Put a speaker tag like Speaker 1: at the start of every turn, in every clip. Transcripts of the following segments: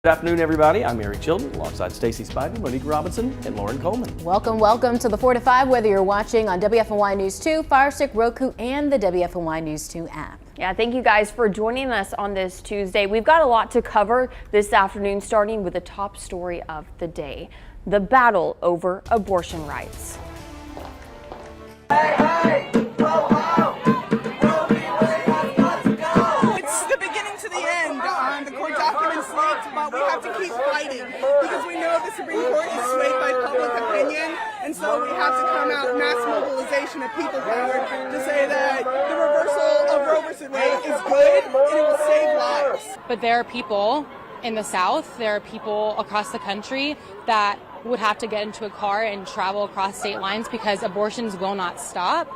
Speaker 1: Good afternoon, everybody. I'm Eric Chilton alongside Stacey Spivey, Monique Robinson, and Lauren Coleman.
Speaker 2: Welcome to the 4 to 5, whether you're watching on WFMY News 2, Fire Stick, Roku, and the WFMY News 2 app.
Speaker 3: Yeah, thank you guys for joining us on this Tuesday. We've got a lot to cover this afternoon, starting with the top story of the day, the battle over abortion rights.
Speaker 4: Hey, hey, go home. Roe v. Wade has got to go.
Speaker 5: It's the beginning to the end. The court documents leaked, but we have to keep fighting because we know the Supreme Court is swayed by public opinion, and so we have to come out mass mobilization of people power to say that the reversal of Roe v. Wade is good and it will save lives.
Speaker 6: But there are people in the South, there are people across the country that would have to get into a car and travel across state lines because abortions will not stop.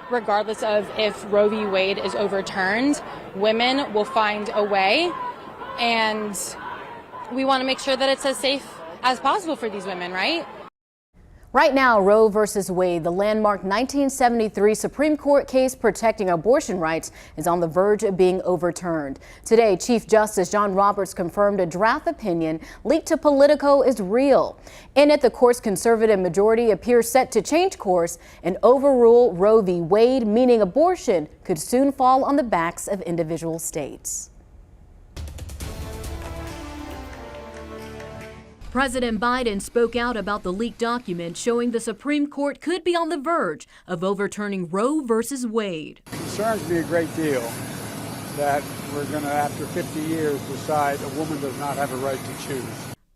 Speaker 6: Regardless of if Roe v. Wade is overturned, women will find a way, and we want to make sure that it's as safe as possible for these women, right?
Speaker 2: Right now, Roe versus Wade, the landmark 1973 Supreme Court case protecting abortion rights, is on the verge of being overturned. Today, Chief Justice John Roberts confirmed a draft opinion leaked to Politico is real. In it, the court's conservative majority appears set to change course and overrule Roe v. Wade, meaning abortion could soon fall on the backs of individual states. President Biden spoke out about the leaked document showing the Supreme Court could be on the verge of overturning Roe versus Wade.
Speaker 7: It concerns me a great deal that we're going to, after 50 years, decide a woman does not have a right to choose.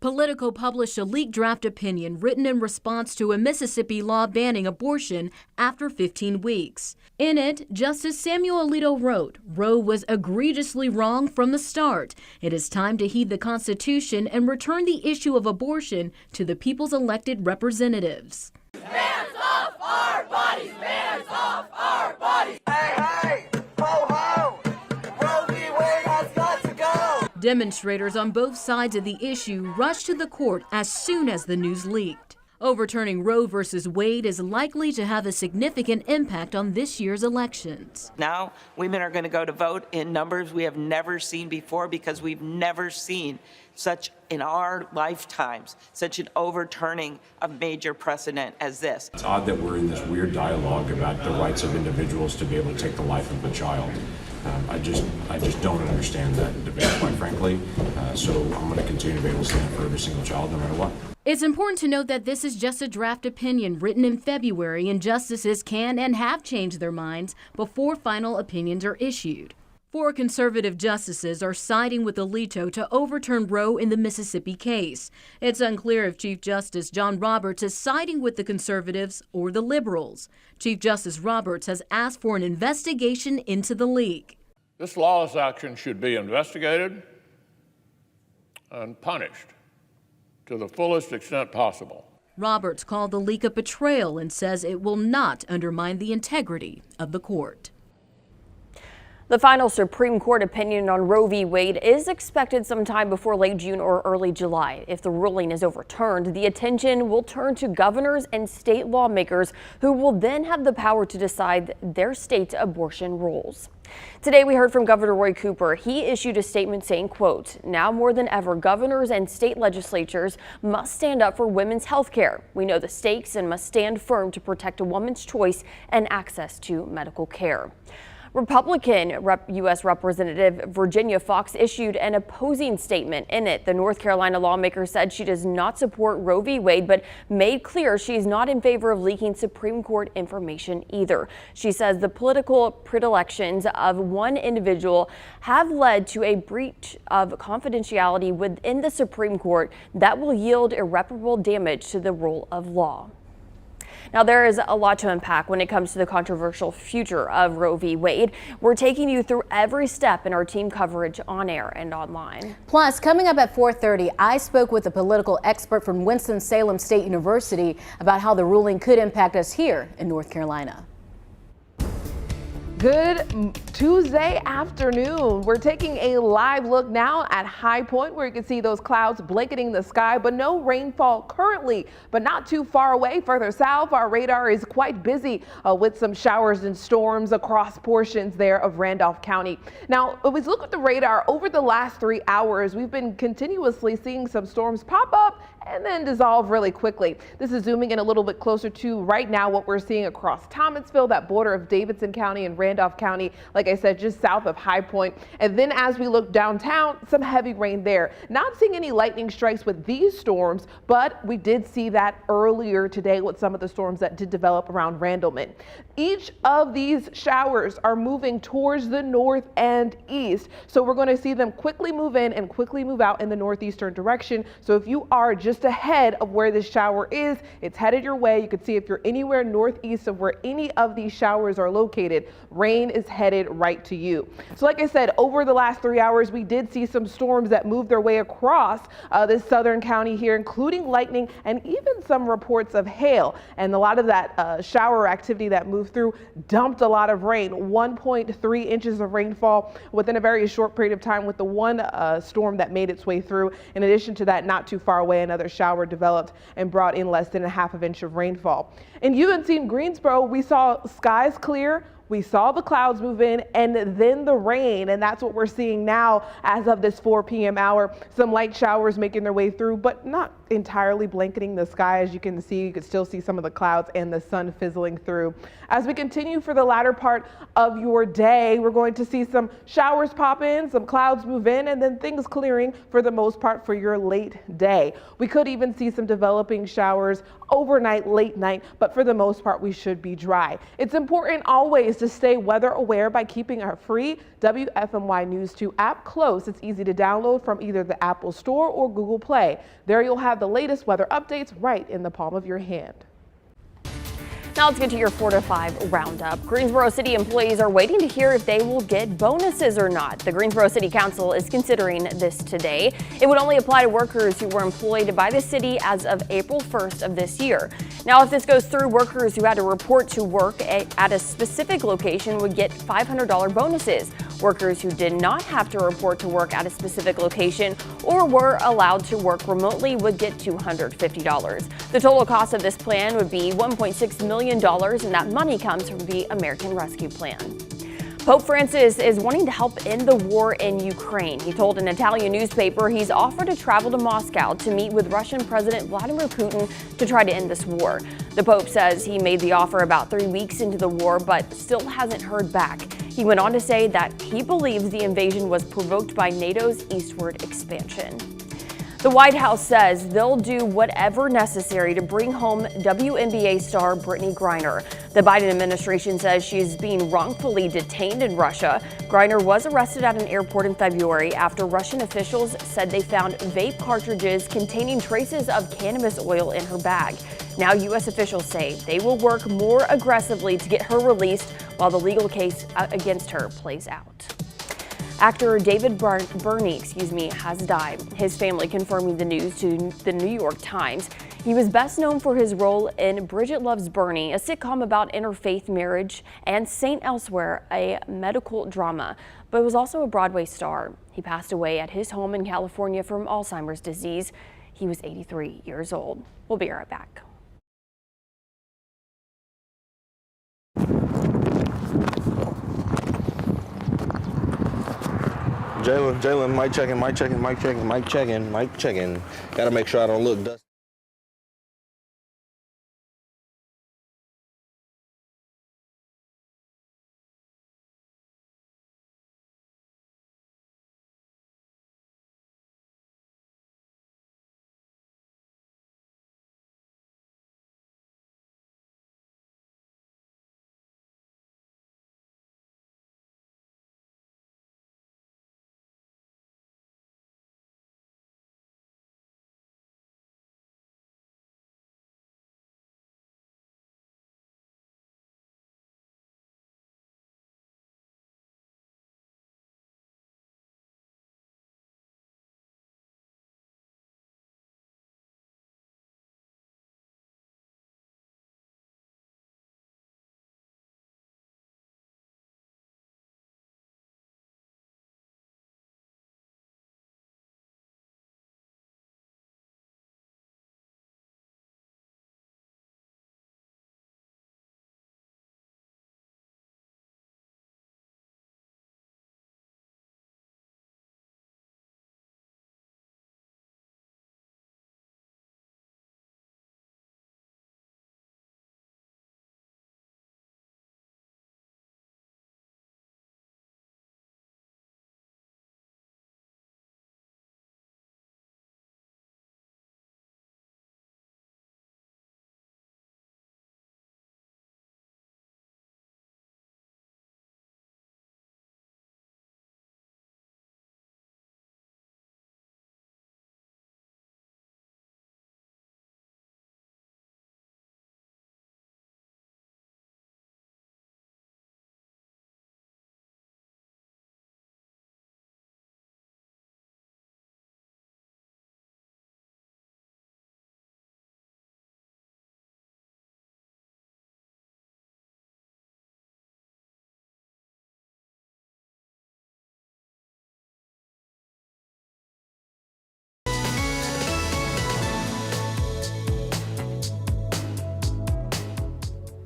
Speaker 2: Politico published a leaked draft opinion written in response to a Mississippi law banning abortion after 15 weeks. In it, Justice Samuel Alito wrote, Roe was egregiously wrong from the start. It is time to heed the Constitution and return the issue of abortion to the people's elected representatives.
Speaker 4: Hands off our bodies! Hands off our bodies! Hey, hey, ho, ho! Roe v. Wade has got to go!
Speaker 2: Demonstrators on both sides of the issue rushed to the court as soon as the news leaked. Overturning Roe versus Wade is likely to have a significant impact on this year's elections.
Speaker 8: Now, women are going to go to vote in numbers we have never seen before because we've never seen such, in our lifetimes, such an overturning of major precedent as this.
Speaker 9: It's odd that we're in this weird dialogue about the rights of individuals to be able to take the life of a child. I just don't understand that debate, quite frankly. So I'm going to continue to be able to stand for every single child, no matter what.
Speaker 2: It's important to note that this is just a draft opinion written in February, and justices can and have changed their minds before final opinions are issued. 4 conservative justices are siding with Alito to overturn Roe in the Mississippi case. It's unclear if Chief Justice John Roberts is siding with the conservatives or the liberals. Chief Justice Roberts has asked for an investigation into the leak.
Speaker 10: This lawless action should be investigated and punished to the fullest extent possible.
Speaker 2: Roberts called the leak a betrayal and says it will not undermine the integrity of the court.
Speaker 3: The final Supreme Court opinion on Roe v. Wade is expected sometime before late June or early July. If the ruling is overturned, the attention will turn to governors and state lawmakers who will then have the power to decide their state's abortion rules. Today we heard from Governor Roy Cooper. He issued a statement saying, quote, now more than ever, governors and state legislatures must stand up for women's health care. We know the stakes and must stand firm to protect a woman's choice and access to medical care. Republican U.S. Representative Virginia Foxx issued an opposing statement. In it, the North Carolina lawmaker said she does not support Roe v. Wade, but made clear she's not in favor of leaking Supreme Court information either. She says the political predilections of one individual have led to a breach of confidentiality within the Supreme Court that will yield irreparable damage to the rule of law. Now, there is a lot to unpack when it comes to the controversial future of Roe v. Wade. We're taking you through every step in our team coverage on air and online.
Speaker 2: Plus, coming up at 4:30, I spoke with a political expert from Winston-Salem State University about how the ruling could impact us here in North Carolina.
Speaker 11: Good Tuesday afternoon. We're taking a live look now at High Point, where you can see those clouds blanketing the sky, but no rainfall currently, but not too far away. Further south, our radar is quite busy with some showers and storms across portions there of Randolph County. Now, if we look at the radar over the last 3 hours, we've been continuously seeing some storms pop up and then dissolve really quickly. This is zooming in a little bit closer to right now what we're seeing across Thomasville, that border of Davidson County and Randolph County, like I said, just south of High Point. And then as we look downtown, some heavy rain there. Not seeing any lightning strikes with these storms, but we did see that earlier today with some of the storms that did develop around Randleman. Each of these showers are moving towards the north and east, so we're going to see them quickly move in and quickly move out in the northeastern direction. So if you are just ahead of where this shower is, it's headed your way. You can see if you're anywhere northeast of where any of these showers are located, rain is headed right to you. So like I said, over the last 3 hours, we did see some storms that moved their way across this southern county here, including lightning and even some reports of hail. And a lot of that shower activity that moved through dumped a lot of rain, 1.3 inches of rainfall within a very short period of time, with the one storm that made its way through. In addition to that, not too far away, another shower developed and brought in less than a half of inch of rainfall. In UNC in Greensboro, we saw skies clear. We saw the clouds move in and then the rain, and that's what we're seeing now as of this 4 p.m. hour. Some light showers making their way through, but not entirely blanketing the sky. As you can see, you can still see some of the clouds and the sun fizzling through. As we continue for the latter part of your day, we're going to see some showers pop in, some clouds move in, and then things clearing for the most part for your late day. We could even see some developing showers overnight, late night, but for the most part, we should be dry. It's important always to stay weather aware by keeping our free WFMY News 2 app close. It's easy to download from either the Apple Store or Google Play. There you'll have the latest weather updates right in the palm of your hand.
Speaker 3: Now let's get to your 4 to 5 roundup. Greensboro City employees are waiting to hear if they will get bonuses or not. The Greensboro City Council is considering this today. It would only apply to workers who were employed by the city as of April 1st of this year. Now, if this goes through, workers who had to report to work at a specific location would get $500 bonuses. Workers who did not have to report to work at a specific location or were allowed to work remotely would get $250. The total cost of this plan would be $1.6 million, and that money comes from the American Rescue Plan. Pope Francis is wanting to help end the war in Ukraine. He told an Italian newspaper he's offered to travel to Moscow to meet with Russian President Vladimir Putin to try to end this war. The Pope says he made the offer about 3 weeks into the war, but still hasn't heard back. He went on to say that he believes the invasion was provoked by NATO's eastward expansion. The White House says they'll do whatever necessary to bring home WNBA star Brittany Griner. The Biden administration says she is being wrongfully detained in Russia. Griner was arrested at an airport in February after Russian officials said they found vape cartridges containing traces of cannabis oil in her bag. Now U.S. officials say they will work more aggressively to get her released while the legal case against her plays out. Actor David Burney, has died. His family confirming the news to the New York Times. He was best known for his role in Bridget Loves Bernie, a sitcom about interfaith marriage, and Saint Elsewhere, a medical drama, but was also a Broadway star. He passed away at his home in California from Alzheimer's disease. He was 83 years old. We'll be right back.
Speaker 12: Jalen, mic checking. Gotta make sure I don't look dusty.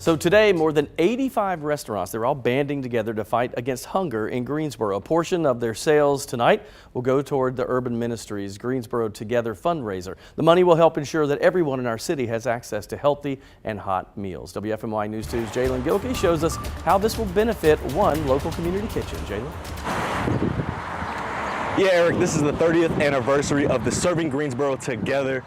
Speaker 1: So today, more than 85 restaurants, they're all banding together to fight against hunger in Greensboro. A portion of their sales tonight will go toward the Urban Ministries Greensboro Together fundraiser. The money will help ensure that everyone in our city has access to healthy and hot meals. WFMY News 2's Jalen Gilkey shows us how this will benefit one local community kitchen. Jalen?
Speaker 12: Yeah, Eric, this is the 30th anniversary of the Serving Greensboro Together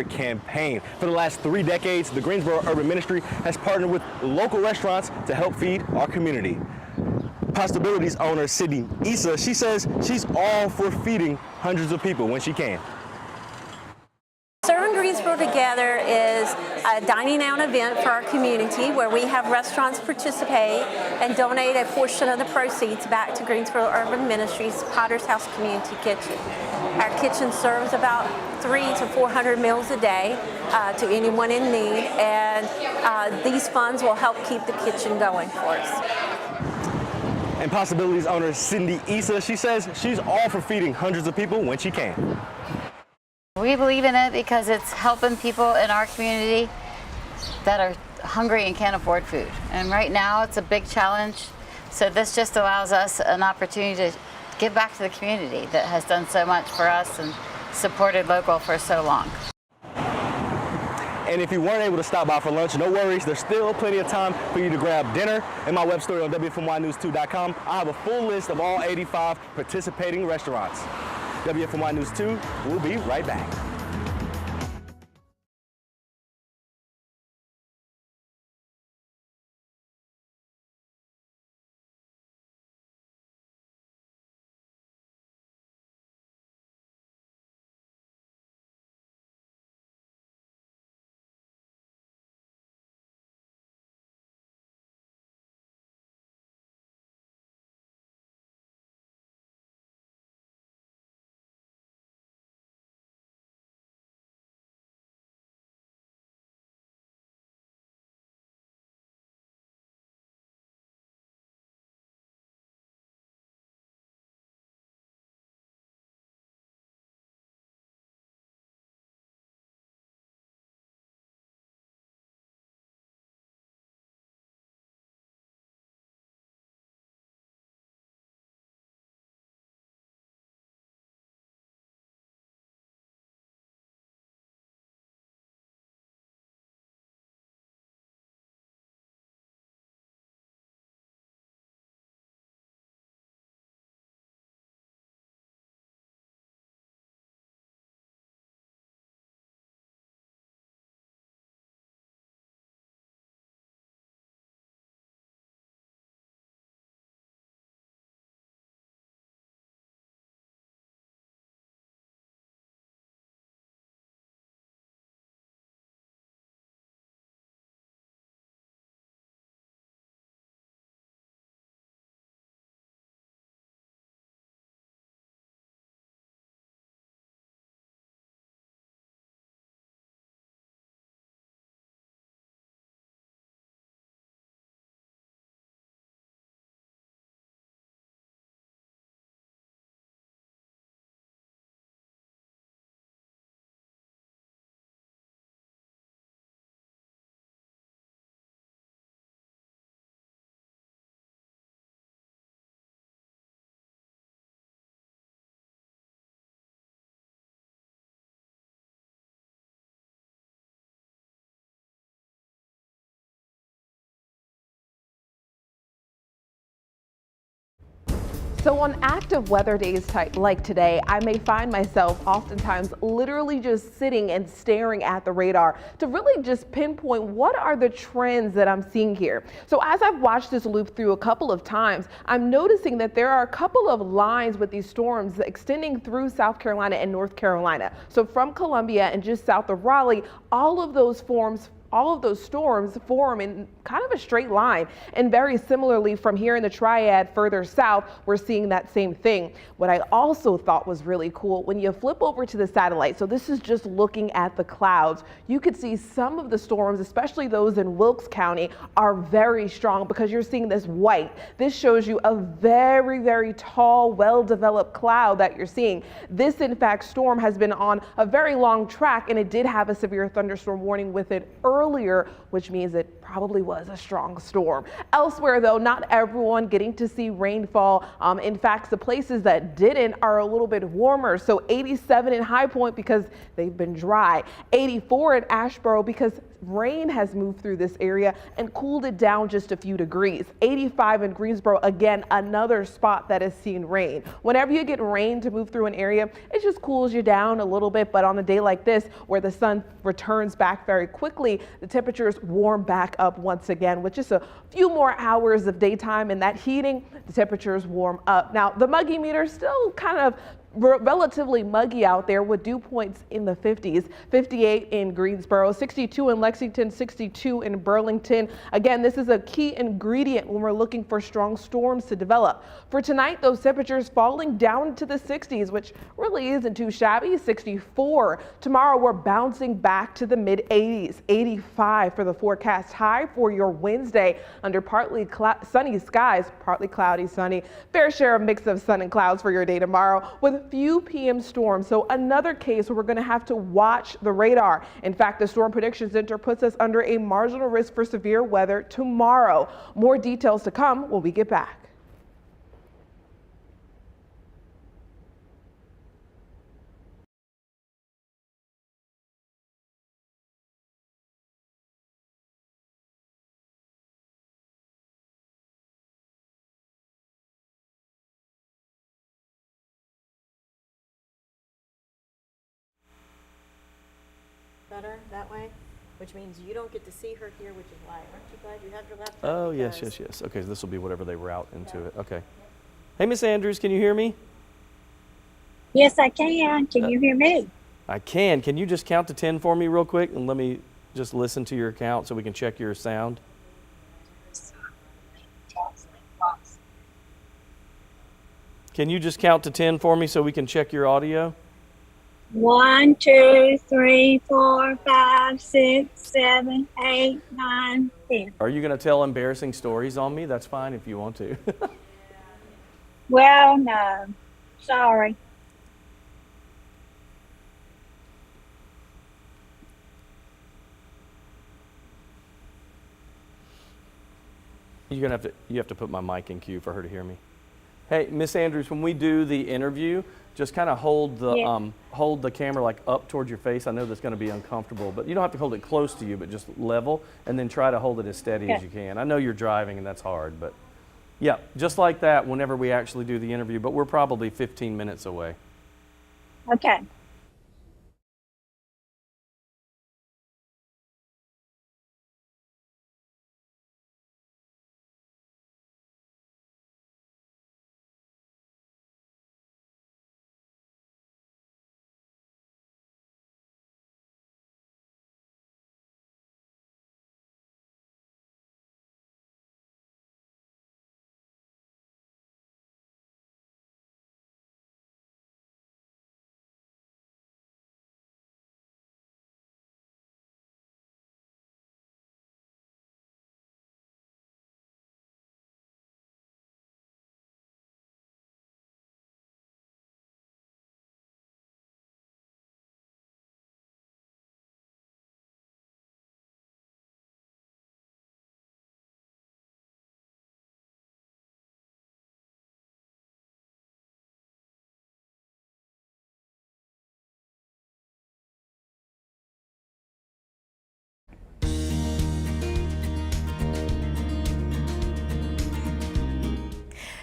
Speaker 12: campaign. For the last 3 decades, the Greensboro Urban Ministry has partnered with local restaurants to help feed our community. Possibilities owner Sydney Issa, she says she's all for feeding hundreds of people when she can.
Speaker 13: Serving Greensboro Together is a dining out event for our community where we have restaurants participate and donate a portion of the proceeds back to Greensboro Urban Ministries Potter's House Community Kitchen. Our kitchen serves about 300 to 400 meals a day to anyone in need, and these funds will help keep the kitchen going for us.
Speaker 12: And Possibilities owner Cindy Issa, she says she's all for feeding hundreds of people when she can.
Speaker 14: We believe in it because it's helping people in our community that are hungry and can't afford food. And right now it's a big challenge. So this just allows us an opportunity to give back to the community that has done so much for us and supported local for so long.
Speaker 12: And if you weren't able to stop by for lunch, no worries. There's still plenty of time for you to grab dinner. In my web story on WFMYnews2.com, I have a full list of all 85 participating restaurants. WFMY News 2, we'll be right back.
Speaker 11: So on active weather days like today, I may find myself oftentimes literally just sitting and staring at the radar to really just pinpoint what are the trends that I'm seeing here. So as I've watched this loop through a couple of times, I'm noticing that there are a couple of lines with these storms extending through South Carolina and North Carolina. So from Columbia and just south of Raleigh, all of those all of those storms form in kind of a straight line. And very similarly from here in the Triad further south, we're seeing that same thing. What I also thought was really cool, when you flip over to the satellite, so this is just looking at the clouds, you could see some of the storms, especially those in Wilkes County, are very strong because you're seeing this white. This shows you a very, very tall, well-developed cloud that you're seeing. This, in fact, storm has been on a very long track, and it did have a severe thunderstorm warning with it earlier, which means it probably was a strong storm. Elsewhere, though, not everyone getting to see rainfall. In fact, the places that didn't are a little bit warmer. So 87 in High Point because they've been dry. 84 in Asheboro because rain has moved through this area and cooled it down just a few degrees. 85 in Greensboro, again, another spot that has seen rain. Whenever you get rain to move through an area, it just cools you down a little bit. But on a day like this, where the sun returns back very quickly, the temperatures warm back up once again with just a few more hours of daytime and that heating, the temperatures warm up. Now, the muggy meter still kind of relatively muggy out there with dew points in the 50s, 58 in Greensboro, 62 in Lexington, 62 in Burlington. Again, this is a key ingredient when we're looking for strong storms to develop. For tonight, those temperatures falling down to the 60s, which really isn't too shabby, 64. Tomorrow, we're bouncing back to the mid 80s, 85 for the forecast high for your Wednesday under partly sunny skies, partly cloudy, sunny, fair share of mix of sun and clouds for your day tomorrow with few PM storms. So another case where we're going to have to watch the radar. In fact, the Storm Prediction Center puts us under a marginal risk for severe weather tomorrow. More details to come when we get back.
Speaker 15: Better that way, which means you don't get to see her here, which is why. Aren't you glad you have your laptop?
Speaker 1: Oh, yes. Okay, so this will be whatever they route into it. Okay. Hey, Miss Andrews, can you hear me?
Speaker 16: Yes, I can. Can you hear me?
Speaker 1: I can. Can you just count to 10 for me real quick and let me just listen to your account so we can check your sound? Can you just count to 10 for me so we can check your audio?
Speaker 16: 1, 2, 3, 4, 5, 6, 7, 8, 9, 10.
Speaker 1: Are you going to tell embarrassing stories on me? That's fine if you want to.
Speaker 16: Well, no. Sorry.
Speaker 1: You have to put my mic in queue for her to hear me. Hey, Miss Andrews, when we do the interview, just kind of hold the camera like up towards your face. I know that's going to be uncomfortable, but you don't have to hold it close to you, but just level, and then try to hold it as steady as you can. I know you're driving and that's hard, but yeah, just like that whenever we actually do the interview, but we're probably 15 minutes away.
Speaker 16: Okay.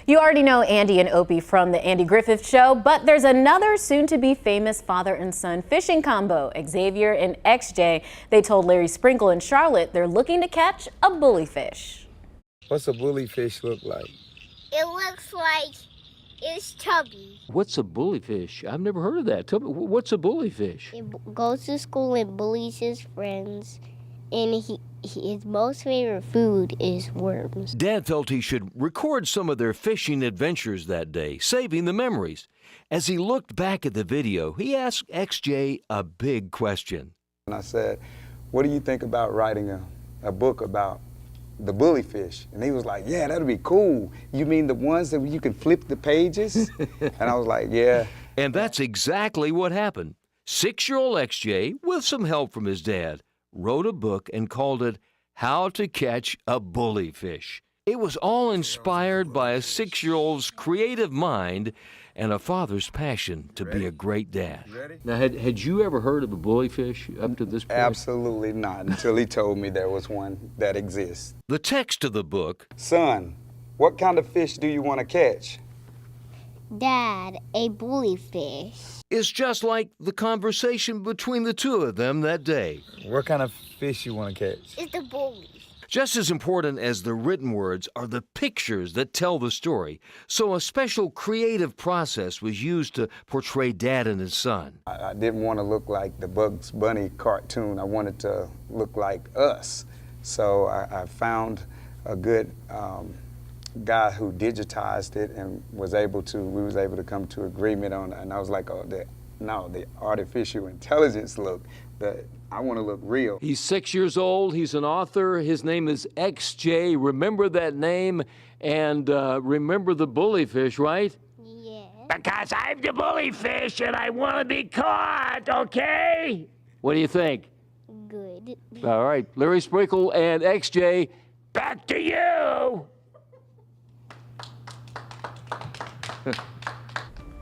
Speaker 2: You already know Andy and Opie from The Andy Griffith Show, but there's another soon-to-be famous father and son fishing combo, Xavier and XJ. They told Larry Sprinkle in Charlotte they're looking to catch a bullyfish.
Speaker 17: What's a bullyfish look like?
Speaker 18: It looks like it's chubby.
Speaker 19: What's a bullyfish? I've never heard of that. Tell me, what's a bullyfish?
Speaker 18: It goes to school and bullies his friends, and his most favorite food is worms.
Speaker 20: Dad felt he should record some of their fishing adventures that day, saving the memories. As he looked back at the video, he asked XJ a big question.
Speaker 17: And I said, what do you think about writing a book about the bully fish? And he was like, yeah, that'd be cool. You mean the ones that you can flip the pages? And I was like, yeah.
Speaker 20: And that's exactly what happened. 6-year-old XJ, with some help from his dad, wrote a book and called it How to Catch a Bully Fish. It was all inspired by a 6-year-old's creative mind and a father's passion to be a great dad.
Speaker 19: Now, had you ever heard of a bully fish up to this point?
Speaker 17: Absolutely not, until he told me there was one that exists.
Speaker 20: The text of the book,
Speaker 17: Son, what kind of fish do you want to catch?
Speaker 18: Dad, a bully fish.
Speaker 20: is just like the conversation between the two of them that day.
Speaker 17: What kind of fish you want to catch?
Speaker 18: It's the bully.
Speaker 20: Just as important as the written words are the pictures that tell the story. So a special creative process was used to portray Dad and his son.
Speaker 17: I didn't want to look like the Bugs Bunny cartoon. I wanted to look like us. So I found a good guy who digitized it and we was able to come to agreement on it. And I was like, oh, the artificial intelligence look, I want to look real.
Speaker 19: He's 6 years old. He's an author. His name is XJ. Remember that name and remember the bully fish, right?
Speaker 18: Yeah.
Speaker 19: Because I'm the bully fish and I want to be caught, okay? What do you think?
Speaker 18: Good.
Speaker 19: All right, Larry Sprinkle and XJ, back to you.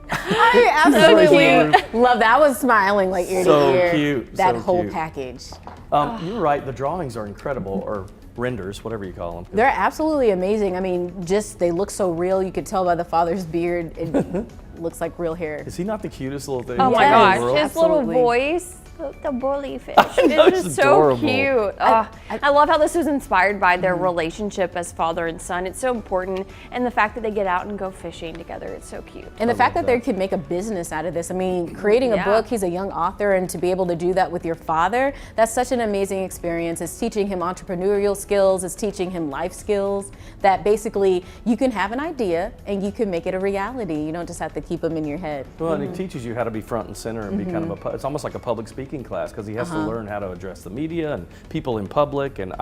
Speaker 2: I absolutely love that. I was smiling like ear to ear.
Speaker 1: So cute.
Speaker 2: That
Speaker 1: so
Speaker 2: whole
Speaker 1: cute.
Speaker 2: package.
Speaker 1: You're right. The drawings are incredible, or renders, whatever you call them.
Speaker 2: They're absolutely amazing. I mean, they look so real. You could tell by the father's beard. It looks like real hair.
Speaker 1: Is he not the cutest little thing?
Speaker 3: Oh my
Speaker 1: in the
Speaker 3: gosh,
Speaker 1: world?
Speaker 3: his little voice. The bully fish. It's just so
Speaker 1: adorable.
Speaker 3: cute. I love how this was inspired by their relationship as father and son. It's so important. And the fact that they get out and go fishing together. It's so cute.
Speaker 2: And the fact that they could make a business out of this. I mean, creating a book, he's a young author, and to be able to do that with your father, that's such an amazing experience. It's teaching him entrepreneurial skills. It's teaching him life skills that basically you can have an idea and you can make it a reality. You don't just have to keep them in your head.
Speaker 1: Well, and it teaches you how to be front and center and be kind of it's almost like a public speaking class, because he has to learn how to address the media and people in public. And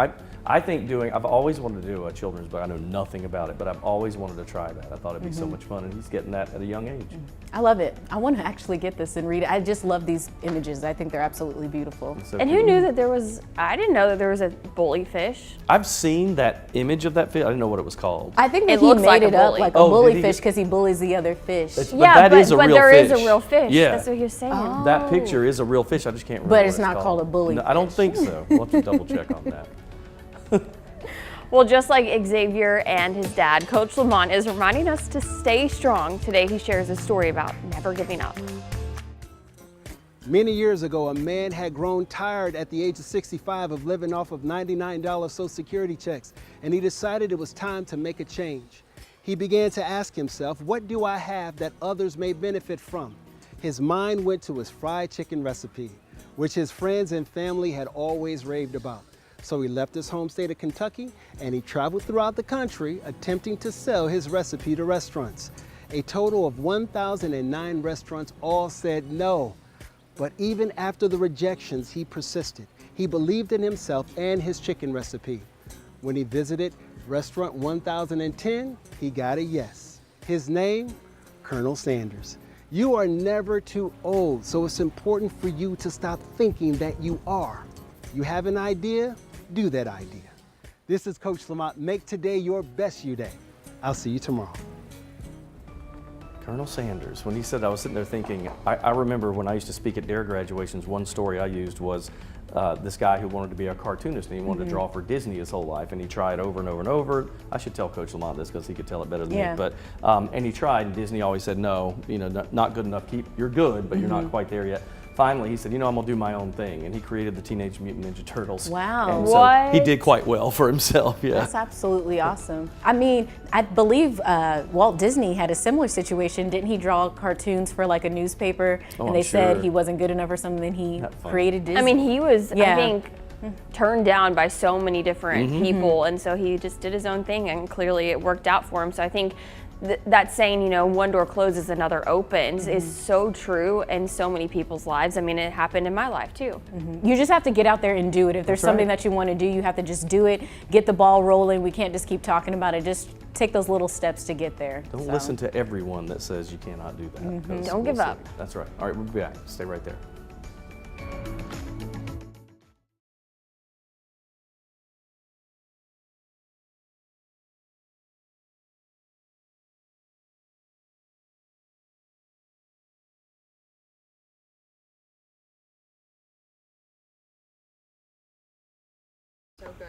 Speaker 1: I think I've always wanted to do a children's book. I know nothing about it, but I've always wanted to try that. I thought it'd be so much fun, and he's getting that at a young age.
Speaker 2: I love it. I want to actually get this and read it. I just love these images. I think they're absolutely beautiful.
Speaker 1: So
Speaker 3: and
Speaker 1: cute.
Speaker 3: who knew that I didn't know that there was a bully fish.
Speaker 1: I've seen that image of that fish. I didn't know what it was called.
Speaker 2: I think that
Speaker 3: It
Speaker 2: he
Speaker 3: looks
Speaker 2: made
Speaker 3: like a
Speaker 2: it up
Speaker 3: bully.
Speaker 2: like a
Speaker 1: Oh,
Speaker 2: bully
Speaker 1: did he
Speaker 2: fish
Speaker 1: get-
Speaker 2: because he bullies the other fish.
Speaker 1: But
Speaker 3: Yeah,
Speaker 1: that is a real
Speaker 3: there
Speaker 1: fish.
Speaker 3: is a real fish.
Speaker 1: Yeah.
Speaker 3: That's what you're saying.
Speaker 1: That picture is a real fish. I just can't remember.
Speaker 2: But
Speaker 1: what
Speaker 2: it's not
Speaker 1: called.
Speaker 2: called a bully
Speaker 1: No, I don't think so. We'll have to double check on that.
Speaker 3: Well, just like Xavier and his dad, Coach Lamont is reminding us to stay strong. Today he shares a story about never giving up.
Speaker 21: Many years ago, a man had grown tired at the age of 65 of living off of $99 Social Security checks, and he decided it was time to make a change. He began to ask himself, what do I have that others may benefit from? His mind went to his fried chicken recipe, which his friends and family had always raved about. So he left his home state of Kentucky and he traveled throughout the country attempting to sell his recipe to restaurants. A total of 1,009 restaurants all said no. But even after the rejections, he persisted. He believed in himself and his chicken recipe. When he visited restaurant 1010, he got a yes. His name, Colonel Sanders. You are never too old, so it's important for you to stop thinking that you are. You have an idea? Do that idea. This is Coach Lamont. Make today your best you day. I'll see you tomorrow.
Speaker 1: Colonel Sanders, when he said, I was sitting there thinking, I remember when I used to speak at DARE graduations, one story I used was this guy who wanted to be a cartoonist and he wanted to draw for Disney his whole life, and he tried over and over and over. I should tell Coach Lamont this because he could tell it better than me. But and he tried, and Disney always said no, not good enough. You're good, but you're not quite there yet. Finally, he said, I'm gonna do my own thing, and he created the Teenage Mutant Ninja Turtles.
Speaker 2: Wow.
Speaker 1: And so he did quite well for himself. Yeah.
Speaker 2: That's absolutely awesome. I mean, I believe Walt Disney had a similar situation. Didn't he draw cartoons for like a newspaper, and they said he wasn't good enough or something, then he created Disney?
Speaker 3: I mean, he was, I think, turned down by so many different people, and so he just did his own thing, and clearly it worked out for him. So I think that saying, you know, one door closes, another opens, is so true in so many people's lives. I mean, it happened in my life too.
Speaker 2: You just have to get out there and do it. If there's something that you want to do, you have to just do it, get the ball rolling. We can't just keep talking about it. Just take those little steps to get there.
Speaker 1: Don't listen to everyone that says you cannot do that. 'Cause
Speaker 3: Don't give up.
Speaker 1: That's right. All right, we'll be back. Stay right there.
Speaker 3: So good.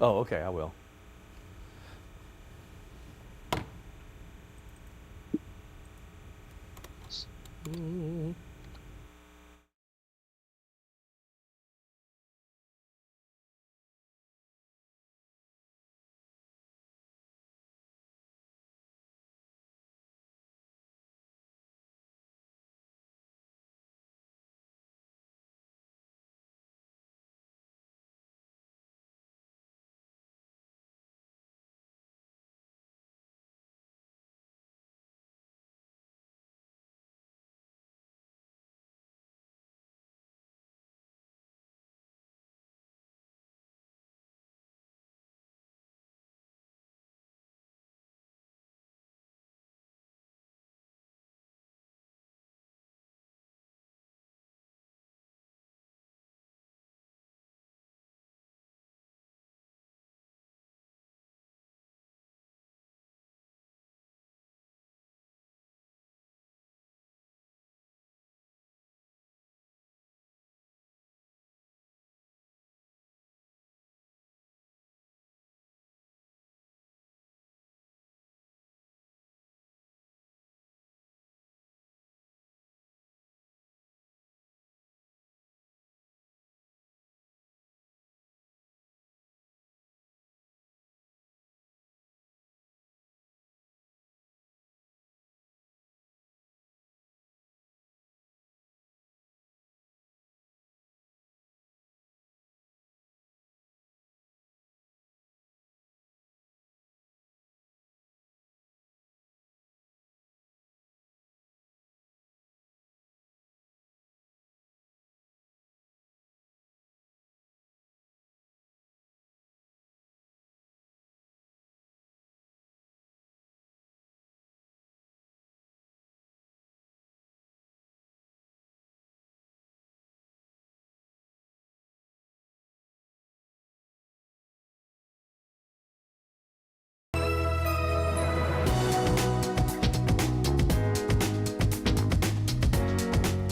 Speaker 1: Oh, okay, I will.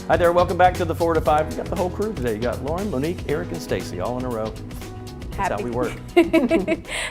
Speaker 1: Hi there, welcome back to the 4 to 5. We got the whole crew today. You got Lauren, Monique, Eric, and Stacy all in a row. That's how we work.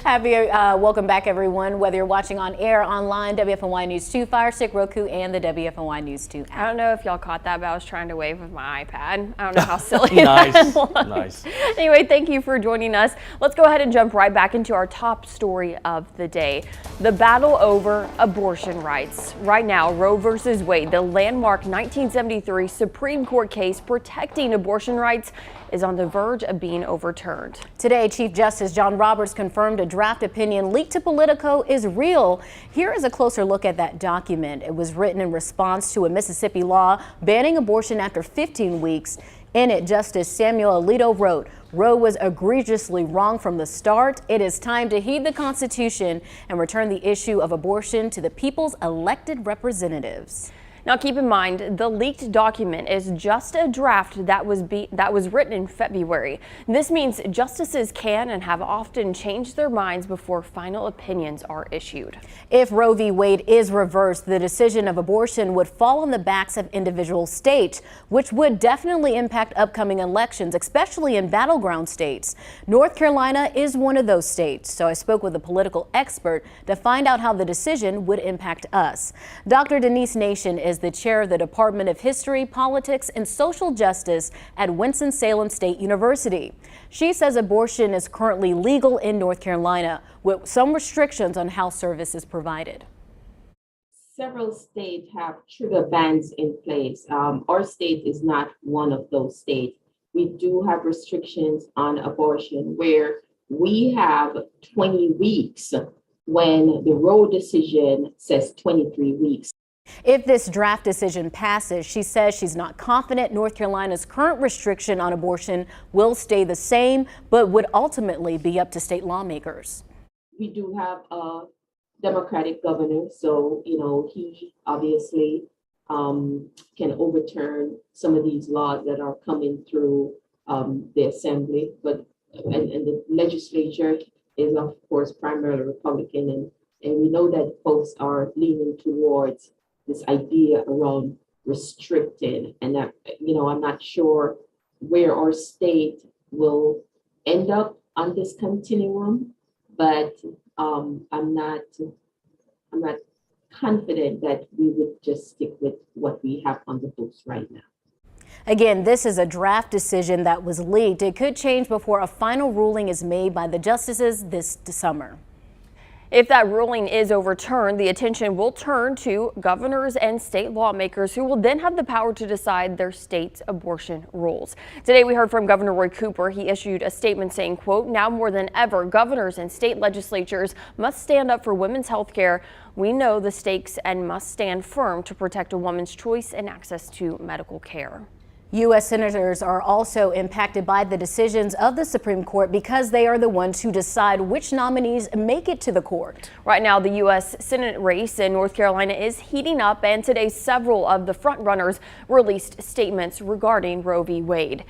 Speaker 2: Welcome back, everyone. Whether you're watching on air, online, WFMY News 2, Fire Stick, Roku, and the WFMY News 2 app.
Speaker 3: I don't know if y'all caught that, but I was trying to wave with my iPad. I don't know how silly
Speaker 1: Nice.
Speaker 3: that was.
Speaker 1: Nice.
Speaker 3: Anyway, thank you for joining us. Let's go ahead and jump right back into our top story of the day. The battle over abortion rights. Right now, Roe versus Wade, the landmark 1973 Supreme Court case protecting abortion rights, is on the verge of being overturned.
Speaker 2: Today, Chief Justice John Roberts confirmed a draft opinion leaked to Politico is real. Here is a closer look at that document. It was written in response to a Mississippi law banning abortion after 15 weeks. In it, Justice Samuel Alito wrote, "Roe was egregiously wrong from the start. It is time to heed the Constitution and return the issue of abortion to the people's elected representatives."
Speaker 3: Now keep in mind, the leaked document is just a draft that was written in February. This means justices can and have often changed their minds before final opinions are issued.
Speaker 2: If Roe v. Wade is reversed, the decision of abortion would fall on the backs of individual states, which would definitely impact upcoming elections, especially in battleground states. North Carolina is one of those states, so I spoke with a political expert to find out how the decision would impact us. Dr. Denise Nation is the chair of the Department of History, Politics, and Social Justice at Winston-Salem State University. She says abortion is currently legal in North Carolina with some restrictions on how service is provided.
Speaker 5: several states have trigger bans in place. Our state is not one of those states. We do have restrictions on abortion where we have 20 weeks when the Roe decision says 23 weeks.
Speaker 2: If this draft decision passes, she says she's not confident North Carolina's current restriction on abortion will stay the same, but would ultimately be up to state lawmakers.
Speaker 5: We do have a Democratic governor, so he obviously can overturn some of these laws that are coming through the assembly, but and the legislature is of course primarily Republican, and we know that folks are leaning towards this idea around restricting, and that I'm not sure where our state will end up on this continuum, but I'm not confident that we would just stick with what we have on the books right now.
Speaker 2: Again, this is a draft decision that was leaked. It could change before a final ruling is made by the justices this summer.
Speaker 3: If that ruling is overturned, the attention will turn to governors and state lawmakers who will then have the power to decide their state's abortion rules. Today we heard from Governor Roy Cooper. He issued a statement saying, quote, "Now more than ever, governors and state legislatures must stand up for women's health care. We know the stakes and must stand firm to protect a woman's choice and access to medical care."
Speaker 2: U.S. senators are also impacted by the decisions of the Supreme Court because they are the ones who decide which nominees make it to the court.
Speaker 3: Right now, the U.S. Senate race in North Carolina is heating up, and today several of the frontrunners released statements regarding Roe v. Wade.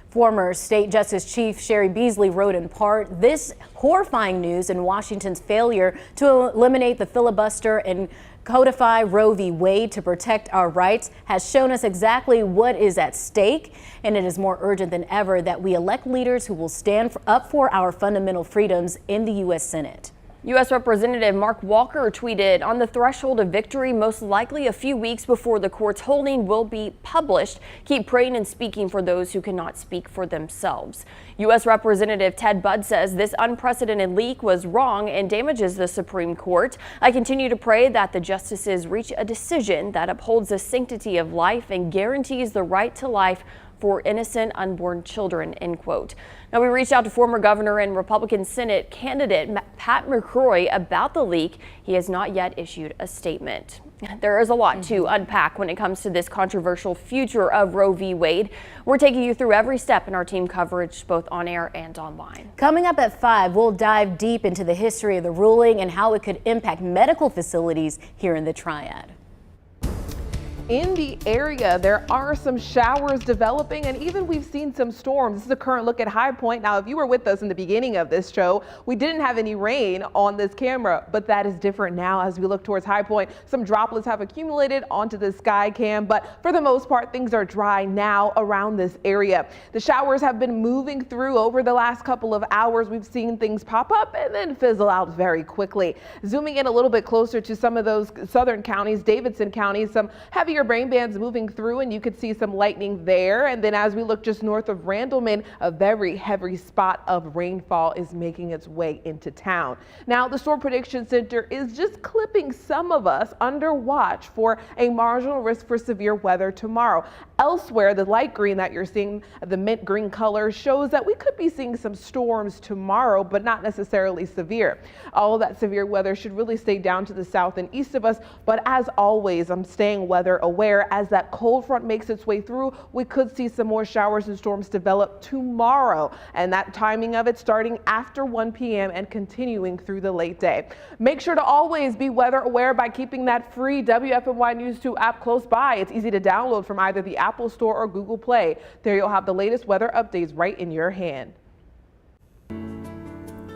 Speaker 2: Former State Justice Chief Sherry Beasley wrote in part, "This horrifying news in Washington's failure to eliminate the filibuster and codify Roe v. Wade to protect our rights has shown us exactly what is at stake, and it is more urgent than ever that we elect leaders who will stand up for our fundamental freedoms in the U.S. Senate."
Speaker 3: U.S. Representative Mark Walker tweeted, "On the threshold of victory, most likely a few weeks before the court's holding will be published. Keep praying and speaking for those who cannot speak for themselves." U.S. Representative Ted Budd says this unprecedented leak was wrong and damages the Supreme Court. "I continue to pray that the justices reach a decision that upholds the sanctity of life and guarantees the right to life for innocent unborn children," end quote. Now, we reached out to former governor and Republican Senate candidate Pat McCrory about the leak. He has not yet issued a statement. There is a lot to unpack when it comes to this controversial future of Roe v. Wade. We're taking you through every step in our team coverage, both on air and online.
Speaker 2: Coming up at 5, we'll dive deep into the history of the ruling and how it could impact medical facilities here in the Triad.
Speaker 11: In the area, there are some showers developing, and even we've seen some storms. This is a current look at High Point. Now, if you were with us in the beginning of this show, we didn't have any rain on this camera, but that is different now as we look towards High Point. Some droplets have accumulated onto the sky cam, but for the most part, things are dry now around this area. The showers have been moving through over the last couple of hours. We've seen things pop up and then fizzle out very quickly. Zooming in a little bit closer to some of those southern counties, Davidson County, some heavy rain bands moving through, and you could see some lightning there. And then as we look just north of Randleman, a very heavy spot of rainfall is making its way into town. Now, the Storm Prediction Center is just clipping some of us under watch for a marginal risk for severe weather tomorrow. Elsewhere, the light green that you're seeing, the mint green color, shows that we could be seeing some storms tomorrow, but not necessarily severe. All of that severe weather should really stay down to the south and east of us, but as always, I'm staying weather aware. As that cold front makes its way through, we could see some more showers and storms develop tomorrow, and that timing of it starting after 1 p.m. and continuing through the late day. Make sure to always be weather aware by keeping that free WFMY News 2 app close by. It's easy to download from either the Apple Store or Google Play. There you'll have the latest weather updates right in your hand.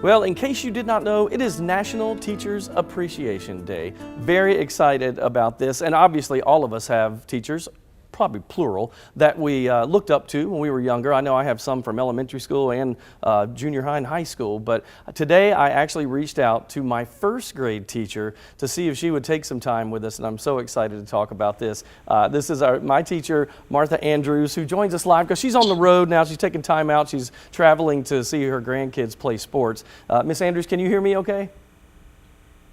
Speaker 1: Well, in case you did not know, it is National Teachers Appreciation Day. Very excited about this, and obviously all of us have teachers, probably plural, that we looked up to when we were younger. I know I have some from elementary school and junior high and high school, but today I actually reached out to my first grade teacher to see if she would take some time with us, and I'm so excited to talk about this. This is my teacher, Martha Andrews, who joins us live because she's on the road now. She's taking time out. She's traveling to see her grandkids play sports. Miss Andrews, can you hear me okay?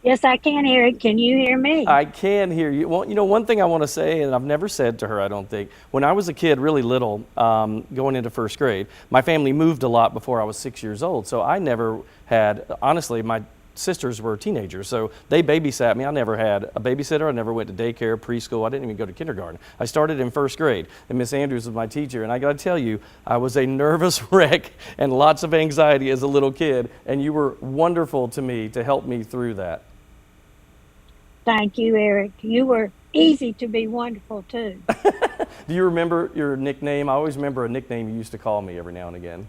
Speaker 16: Yes, I can hear it. Can you hear me?
Speaker 1: I can hear you. Well, you know, one thing I want to say, and I've never said to her, I don't think, when I was a kid, really little, going into first grade, my family moved a lot before I was 6 years old. So I never had, honestly, my sisters were teenagers, so they babysat me. I never had a babysitter. I never went to daycare, preschool. I didn't even go to kindergarten. I started in first grade, and Miss Andrews was my teacher. And I got to tell you, I was a nervous wreck and lots of anxiety as a little kid, and you were wonderful to me to help me through that.
Speaker 16: Thank you, Eric. You were easy to be wonderful, too.
Speaker 1: Do you remember your nickname? I always remember a nickname you used to call me every now and again.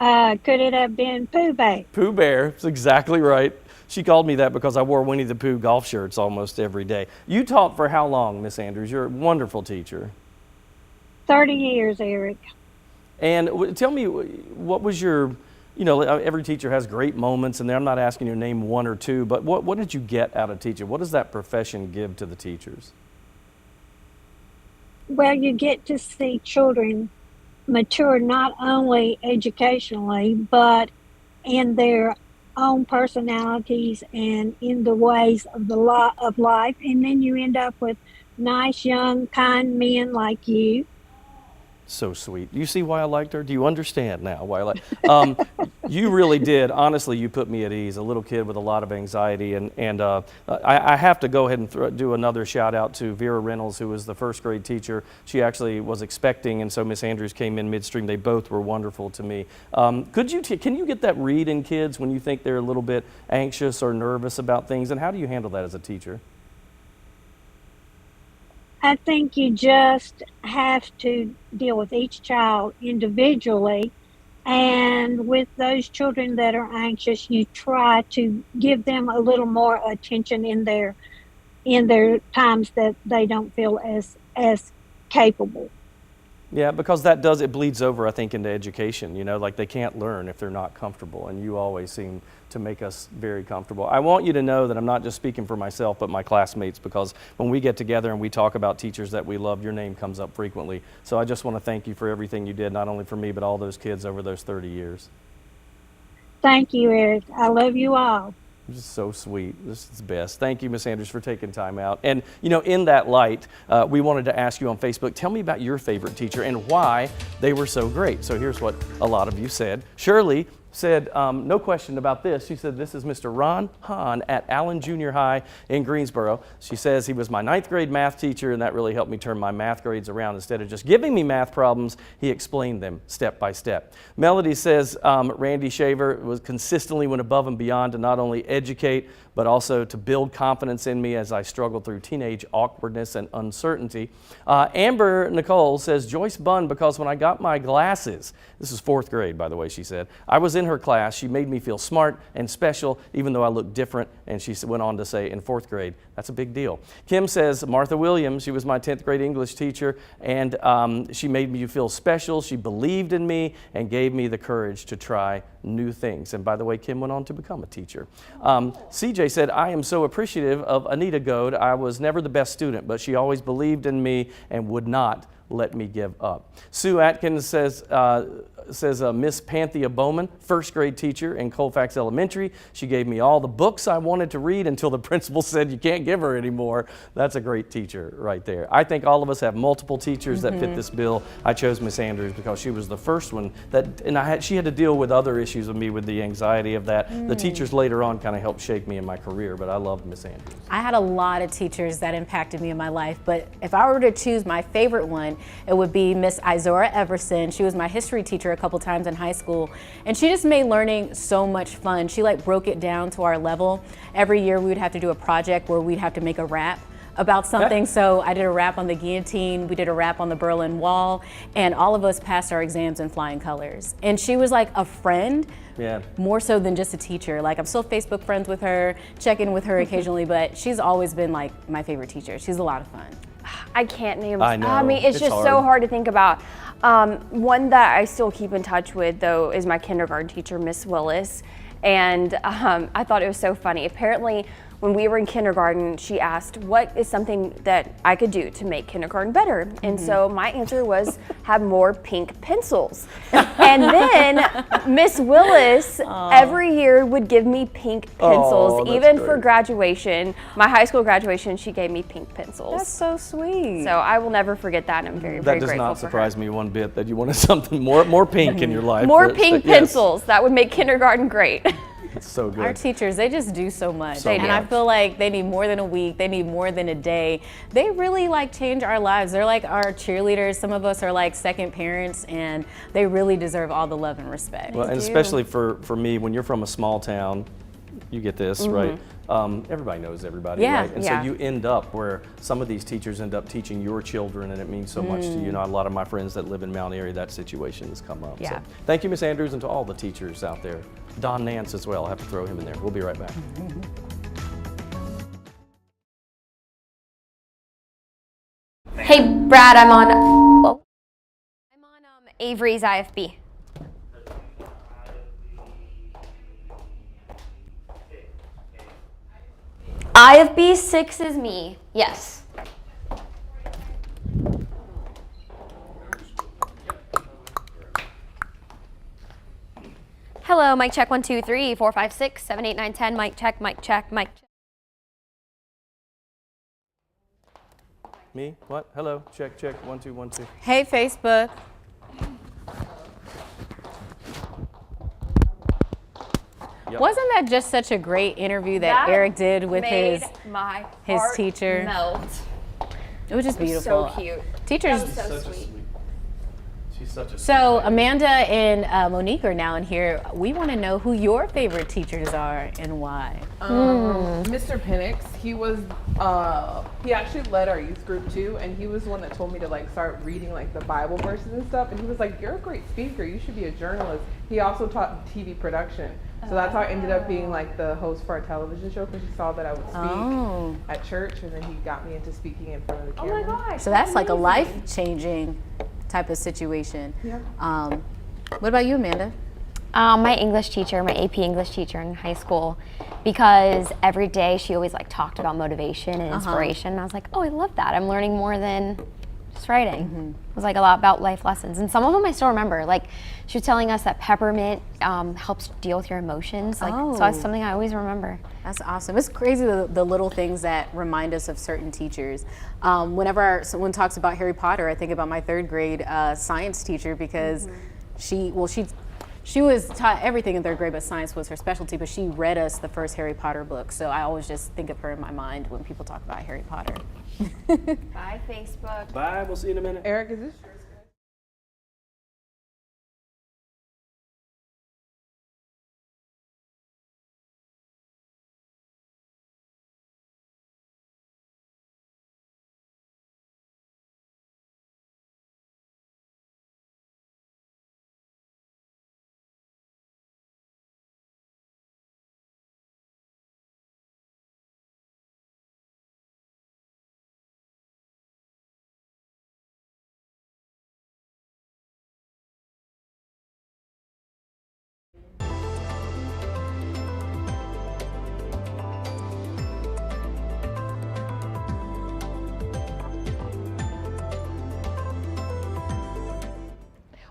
Speaker 16: Could it have been Pooh Bear?
Speaker 1: Pooh Bear, that's exactly right. She called me that because I wore Winnie the Pooh golf shirts almost every day. You taught for how long, Miss Andrews? You're a wonderful teacher.
Speaker 16: 30 years, Eric.
Speaker 1: And tell me, what was your, you know, every teacher has great moments, and I'm not asking you to name one or two, but what did you get out of teaching? What does that profession give to the teachers?
Speaker 16: Well, you get to see children mature not only educationally, but in their own personalities and in the ways of of life. And then you end up with nice, young, kind men like you.
Speaker 1: So sweet. You see why I liked her? Do you understand now why I like? You really did. Honestly, you put me at ease. A little kid with a lot of anxiety, and I have to go ahead and do another shout out to Vera Reynolds, who was the first grade teacher. She actually was expecting, and so Miss Andrews came in midstream. They both were wonderful to me. Can you get that read in kids when you think they're a little bit anxious or nervous about things, and how do you handle that as a teacher?
Speaker 16: I think you just have to deal with each child individually. And with those children that are anxious, you try to give them a little more attention in their times that they don't feel as capable.
Speaker 1: Yeah, because it bleeds over, I think, into education. You know, like they can't learn if they're not comfortable, and you always seem to make us very comfortable. I want you to know that I'm not just speaking for myself, but my classmates, because when we get together and we talk about teachers that we love, your name comes up frequently. So I just want to thank you for everything you did, not only for me, but all those kids over those 30 years.
Speaker 16: Thank you, Eric. I love you all.
Speaker 1: Just so sweet. This is the best. Thank you, Miss Andrews, for taking time out. And, you know, in that light, we wanted to ask you on Facebook, tell me about your favorite teacher and why they were so great. So here's what a lot of you said. Shirley said, no question about this. She said, this is Mr. Ron Hahn at Allen Junior High in Greensboro. She says he was my 9th grade math teacher, and that really helped me turn my math grades around. Instead of just giving me math problems, he explained them step by step. Melody says, Randy Shaver was consistently went above and beyond to not only educate, but also to build confidence in me as I struggled through teenage awkwardness and uncertainty. Amber Nicole says, Joyce Bunn, because when I got my glasses, this is 4th grade, by the way, she said, I was in her class. She made me feel smart and special, even though I looked different. And she went on to say, in 4th grade, that's a big deal. Kim says, Martha Williams, she was my 10th grade English teacher, and she made me feel special. She believed in me and gave me the courage to try new things. And by the way, Kim went on to become a teacher. CJ said, I am so appreciative of Anita Goad. I was never the best student, but she always believed in me and would not let me give up. Sue Atkins says, Miss Panthea Bowman, 1st grade teacher in Colfax Elementary. She gave me all the books I wanted to read until the principal said you can't give her anymore. That's a great teacher right there. I think all of us have multiple teachers that fit this bill. I chose Miss Andrews because she was the first one she had to deal with other issues with me with the anxiety of that. The teachers later on kind of helped shape me in my career, but I loved Miss Andrews.
Speaker 2: I had a lot of teachers that impacted me in my life, but if I were to choose my favorite one, it would be Miss Izora Everson. She was my history teacher a couple times in high school, and she just made learning so much fun. She broke it down to our level. Every year we would have to do a project where we'd have to make a rap about something. So I did a rap on the guillotine, we did a rap on the Berlin Wall, and all of us passed our exams in flying colors. And she was like a friend, more so than just a teacher. Like, I'm still Facebook friends with her, check in with her occasionally, but she's always been like my favorite teacher. She's a lot of fun.
Speaker 3: I can't name.
Speaker 1: I know.
Speaker 3: I mean, it's just so hard to think about. One that I still keep in touch with, though, is my kindergarten teacher, Miss Willis. And I thought it was so funny. Apparently, when we were in kindergarten, she asked, what is something that I could do to make kindergarten better? And so my answer was have more pink pencils. And then Miss Willis every year would give me pink pencils, even for graduation. My high school graduation, she gave me pink pencils.
Speaker 2: That's so sweet.
Speaker 3: So I will never forget that, and I'm very, very grateful for her.
Speaker 1: That does not surprise me one bit that you wanted something more pink in your life.
Speaker 3: More pink pencils. That would make kindergarten great.
Speaker 1: It's so good.
Speaker 2: Our teachers, they just do so much.
Speaker 1: So
Speaker 2: and
Speaker 1: much.
Speaker 2: I feel like they need more than a week. They need more than a day. They really like change our lives. They're like our cheerleaders. Some of us are like second parents, and they really deserve all the love and respect.
Speaker 1: Well, and especially for me, when you're from a small town, you get this, right? Everybody knows everybody, right? And so you end up where some of these teachers end up teaching your children, and it means so much to you. You know, a lot of my friends that live in Mount Airy, that situation has come up. So thank you, Miss Andrews, and to all the teachers out there. Don Nance as well. I have to throw him in there. We'll be right back.
Speaker 6: Hey, Brad, I'm on Avery's IFB. IFB 6 is me, yes. Hello, mic check 1 2 3 4 5 6 7 8 9 10. Mic check, mic check, mic check.
Speaker 1: Me? What? Hello? Check, check. 1 2 1 2.
Speaker 2: Hey, Facebook.
Speaker 1: Yep.
Speaker 2: Wasn't that just such a great interview that Eric did with his teacher?
Speaker 6: Melt.
Speaker 2: It was just beautiful.
Speaker 6: So cute.
Speaker 2: Teachers.
Speaker 6: That was so sweet.
Speaker 1: She's such a
Speaker 2: So Amanda and Monique are now in here. We want to know who your favorite teachers are and why.
Speaker 11: Mr. Penix, he was, he actually led our youth group too, and he was the one that told me to like start reading like the Bible verses and stuff, and he was like, you're a great speaker, you should be a journalist. He also taught TV production. So that's how I ended up being like the host for our television show, because he saw that I would speak at church, and then he got me into speaking in front of the camera.
Speaker 6: Oh my gosh.
Speaker 2: So that's like a life-changing type of situation.
Speaker 11: Yeah.
Speaker 2: What about you, Amanda?
Speaker 6: My English teacher, my AP English teacher in high school, because every day she always like talked about motivation and inspiration. And I was like, oh, I love that. I'm learning more than just writing. It was like a lot about life lessons. And some of them I still remember. Like she was telling us that peppermint helps deal with your emotions. Like, so that's something I always remember.
Speaker 2: That's awesome. It's crazy the little things that remind us of certain teachers. Whenever someone talks about Harry Potter, I think about my third grade science teacher, because she was taught everything in third grade, but science was her specialty, but she read us the first Harry Potter book. So I always just think of her in my mind when people talk about Harry Potter.
Speaker 6: Bye, Facebook.
Speaker 1: Bye. We'll see you in a minute.
Speaker 11: Eric, is this yours?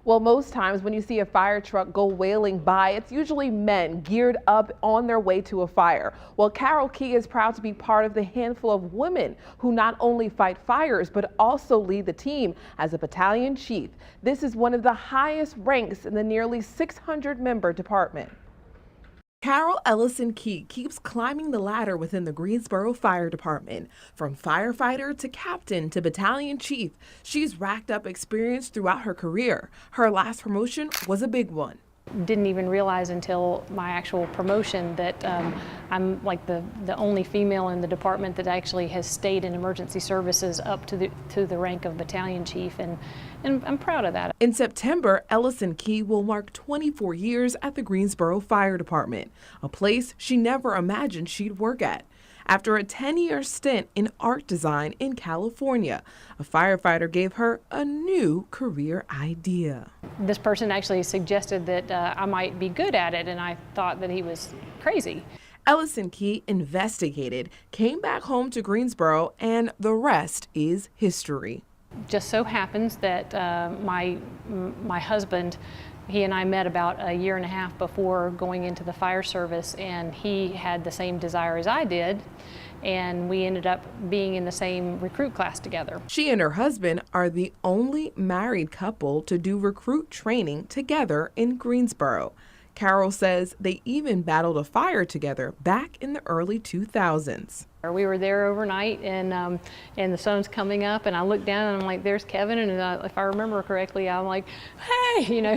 Speaker 11: Well, most times when you see a fire truck go wailing by, it's usually men geared up on their way to a fire. Well, Carol Key is proud to be part of the handful of women who not only fight fires, but also lead the team as a battalion chief. This is one of the highest ranks in the nearly 600-member department. Carol Ellison Key keeps climbing the ladder within the Greensboro Fire Department. From firefighter to captain to battalion chief, she's racked up experience throughout her career. Her last promotion was a big one.
Speaker 22: Didn't even realize until my actual promotion that I'm like the only female in the department that actually has stayed in emergency services up to the rank of battalion chief, and I'm proud of that. In September, Ellison Key will mark 24 years at the Greensboro Fire Department, a place she never imagined she'd work at. After a 10-year stint in art design in California, a firefighter gave her a new career idea. This person actually suggested that I might be good at it, and I thought that he was crazy.
Speaker 11: Ellison Key investigated, came back home to Greensboro, and the rest is history.
Speaker 22: Just so happens that my husband, he and I met about a year and a half before going into the fire service, and he had the same desire as I did, and we ended up being in the same recruit class together.
Speaker 11: She and her husband are the only married couple to do recruit training together in Greensboro. Carol says they even battled a fire together back in the early 2000s.
Speaker 22: We were there overnight, and the sun's coming up, and I look down and I'm like, there's Kevin, and if I remember correctly, I'm like, hey, you know,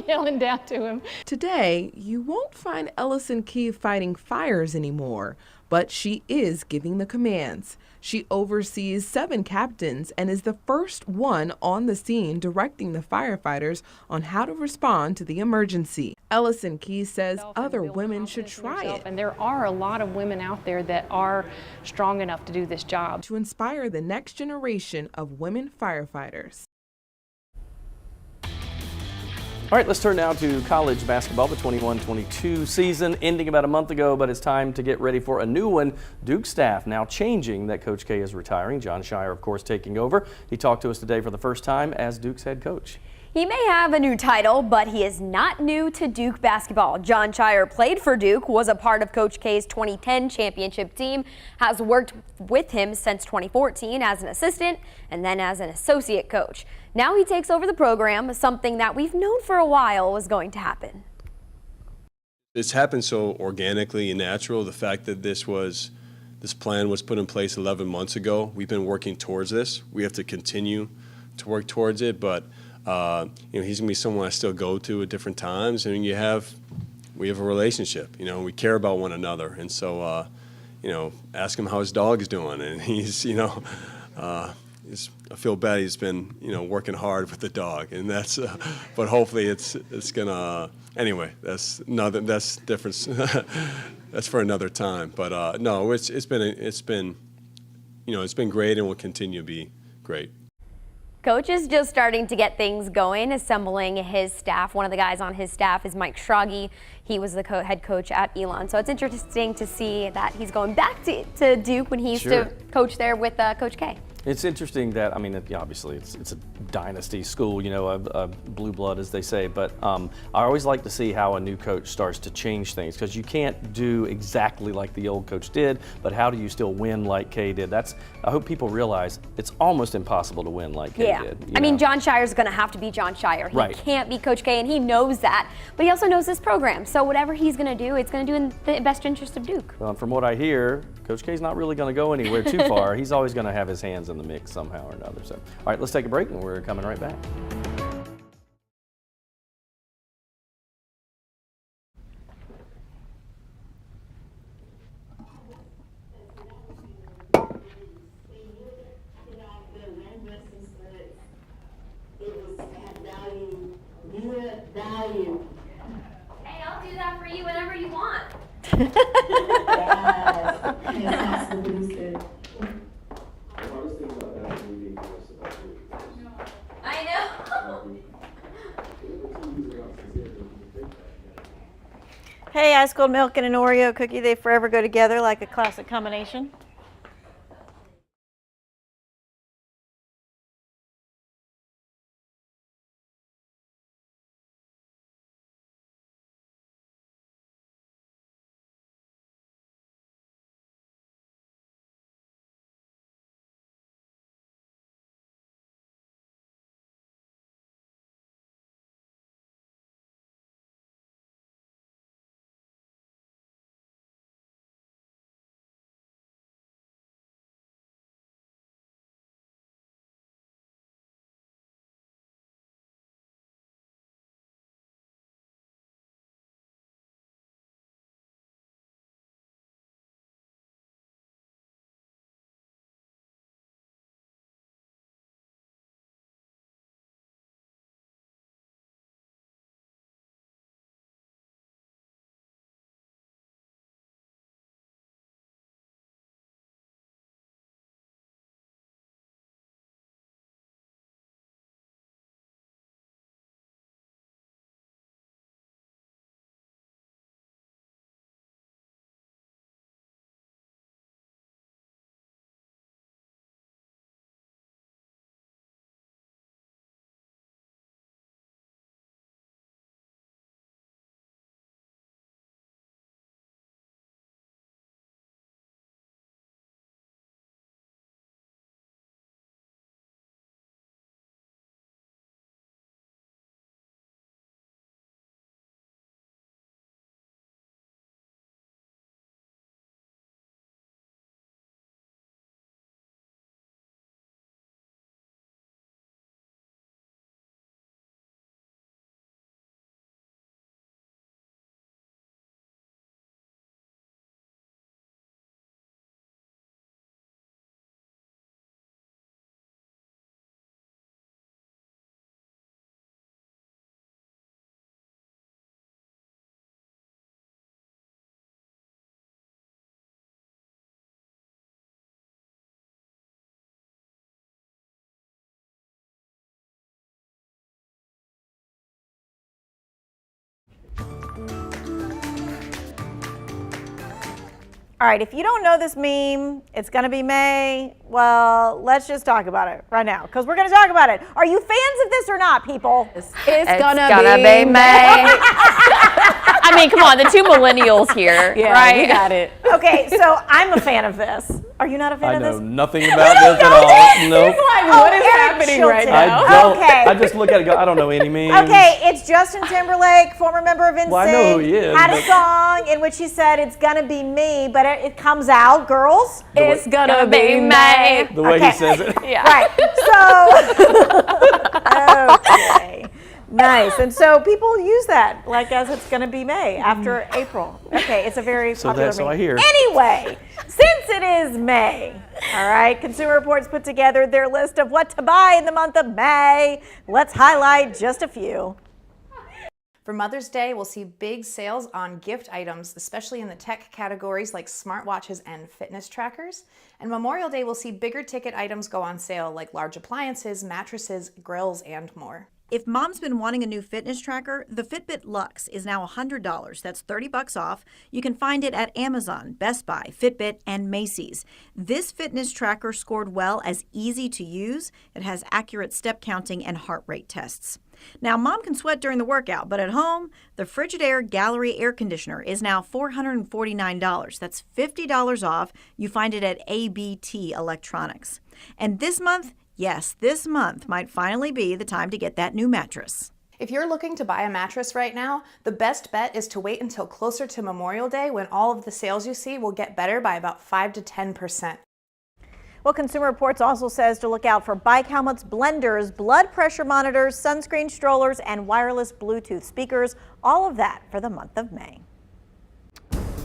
Speaker 22: yelling down to him.
Speaker 11: Today, you won't find Ellison Key fighting fires anymore, but she is giving the commands. She oversees 7 captains and is the first one on the scene directing the firefighters on how to respond to the emergency. Ellison Key says other women should try it.
Speaker 22: And there are a lot of women out there that are strong enough to do this job.
Speaker 11: To inspire the next generation of women firefighters.
Speaker 1: All right, let's turn now to college basketball. The 21-22 season ending about a month ago, but it's time to get ready for a new one. Duke staff now changing that Coach K is retiring. John Shire, of course, taking over. He talked to us today for the first time as Duke's head coach.
Speaker 3: He may have a new title, but he is not new to Duke basketball. John Shire played for Duke, was a part of Coach K's 2010 championship team, has worked with him since 2014 as an assistant and then as an associate coach. Now he takes over the program, something that we've known for a while was going to happen.
Speaker 4: It's happened so organically and natural. The fact that this plan was put in place 11 months ago. We've been working towards this. We have to continue to work towards it, but he's gonna be someone I still go to at different times, and we have a relationship. We care about one another, and so ask him how his dog is doing, and he's I feel bad he's been working hard with the dog, and that's but hopefully it's gonna anyway. That's different. That's for another time. But no, it's been great, and will continue to be great.
Speaker 3: Coach is just starting to get things going, assembling his staff. One of the guys on his staff is Mike Schrage. He was the head coach at Elon. So it's interesting to see that he's going back to Duke when he used to coach there with Coach K.
Speaker 1: It's interesting that, obviously it's a dynasty school, a blue blood as they say, but I always like to see how a new coach starts to change things, because you can't do exactly like the old coach did, but how do you still win like K did? I hope people realize it's almost impossible to win like K did.
Speaker 3: John Shire's going to have to be John Shire. He
Speaker 1: Right.
Speaker 3: can't be Coach K, and he knows that, but he also knows this program. So whatever he's going to do, it's going to do in the best interest of Duke.
Speaker 1: Well, from what I hear, Coach K's not really going to go anywhere too far. He's always going to have his hands in the mix somehow or another. So, all right, let's take a break, and we're coming right back.
Speaker 3: Hey, I'll do that for you whenever you want. I know.
Speaker 15: Hey, ice cold milk and an Oreo cookie, they forever go together like a classic combination. All right, if you don't know this meme, it's gonna be May. Well, let's just talk about it right now, because we're gonna talk about it. Are you fans of this or not, people?
Speaker 3: It's gonna be May. I mean, come on, the two millennials here, right?
Speaker 2: We got it.
Speaker 15: Okay, so I'm a fan of this. Are you not a fan
Speaker 1: I
Speaker 15: of this?
Speaker 1: know nothing about this at all. Nope.
Speaker 2: Like, what is happening right now?
Speaker 1: I don't.
Speaker 15: Okay.
Speaker 1: I just look at it and go, I don't know any memes.
Speaker 15: Okay, it's Justin Timberlake, former member of NSYNC.
Speaker 1: Well, I know who he is,
Speaker 15: had a
Speaker 1: but-
Speaker 15: song in which he said, "It's gonna be me," but it comes out, girls.
Speaker 3: It's gonna be May.
Speaker 1: The way
Speaker 15: Okay.
Speaker 1: he says it.
Speaker 3: Yeah.
Speaker 15: Right. So, okay. Nice. And so people use that like as it's going to be May after April. Okay, it's a very popular
Speaker 1: that's what I hear.
Speaker 15: Anyway, since it is May, all right, Consumer Reports put together their list of what to buy in the month of May. Let's highlight just a few.
Speaker 7: For Mother's Day, we'll see big sales on gift items, especially in the tech categories like smartwatches and fitness trackers. And Memorial Day, we'll see bigger ticket items go on sale like large appliances, mattresses, grills, and more.
Speaker 8: If mom's been wanting a new fitness tracker, the Fitbit Luxe is now $100. That's $30 off. You can find it at Amazon, Best Buy, Fitbit, and Macy's. This fitness tracker scored well as easy to use. It has accurate step counting and heart rate tests. Now, mom can sweat during the workout, but at home, the Frigidaire Gallery air conditioner is now $449. That's $50 off. You find it at ABT Electronics. And this month, yes, this month might finally be the time to get that new mattress.
Speaker 7: If you're looking to buy a mattress right now, the best bet is to wait until closer to Memorial Day when all of the sales you see will get better by about 5 to 10%.
Speaker 15: Well, Consumer Reports also says to look out for bike helmets, blenders, blood pressure monitors, sunscreen strollers, and wireless Bluetooth speakers. All of that for the month of May.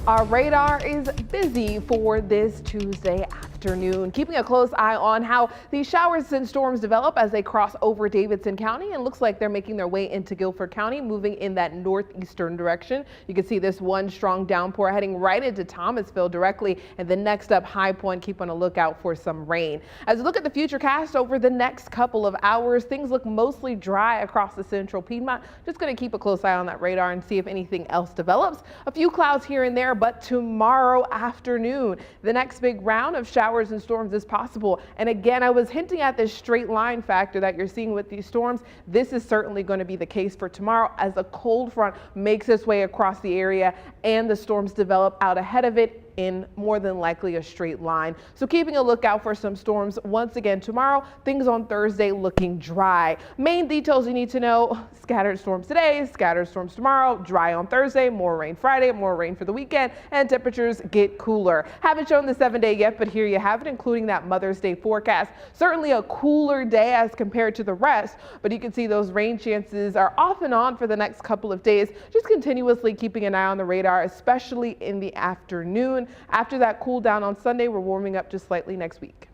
Speaker 11: Our radar is busy for this Tuesday afternoon, keeping a close eye on how these showers and storms develop as they cross over Davidson County, and looks like they're making their way into Guilford County, moving in that northeastern direction. You can see this one strong downpour heading right into Thomasville directly, and then next up High Point. Keep on a lookout for some rain. As we look at the futurecast over the next couple of hours, things look mostly dry across the central Piedmont. Just going to keep a close eye on that radar and see if anything else develops. A few clouds here and there, but tomorrow afternoon, the next big round of showers and storms is possible. And again, I was hinting at this straight line factor that you're seeing with these storms. This is certainly going to be the case for tomorrow as a cold front makes its way across the area and the storms develop out ahead of it in more than likely a straight line. So keeping a lookout for some storms once again tomorrow. Things on Thursday looking dry. Main details you need to know: scattered storms today, scattered storms tomorrow, dry on Thursday, more rain Friday, more rain for the weekend, and temperatures get cooler. Haven't shown the 7-day yet, but here you have it, including that Mother's Day forecast. Certainly a cooler day as compared to the rest, but you can see those rain chances are off and on for the next couple of days. Just continuously keeping an eye on the radar, especially in the afternoon. After that cool down on Sunday, we're warming up just slightly next week.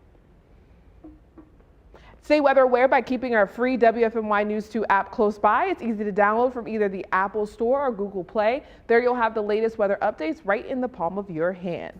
Speaker 11: Stay weather aware by keeping our free WFMY News 2 app close by. It's easy to download from either the Apple Store or Google Play. There you'll have the latest weather updates right in the palm of your hand.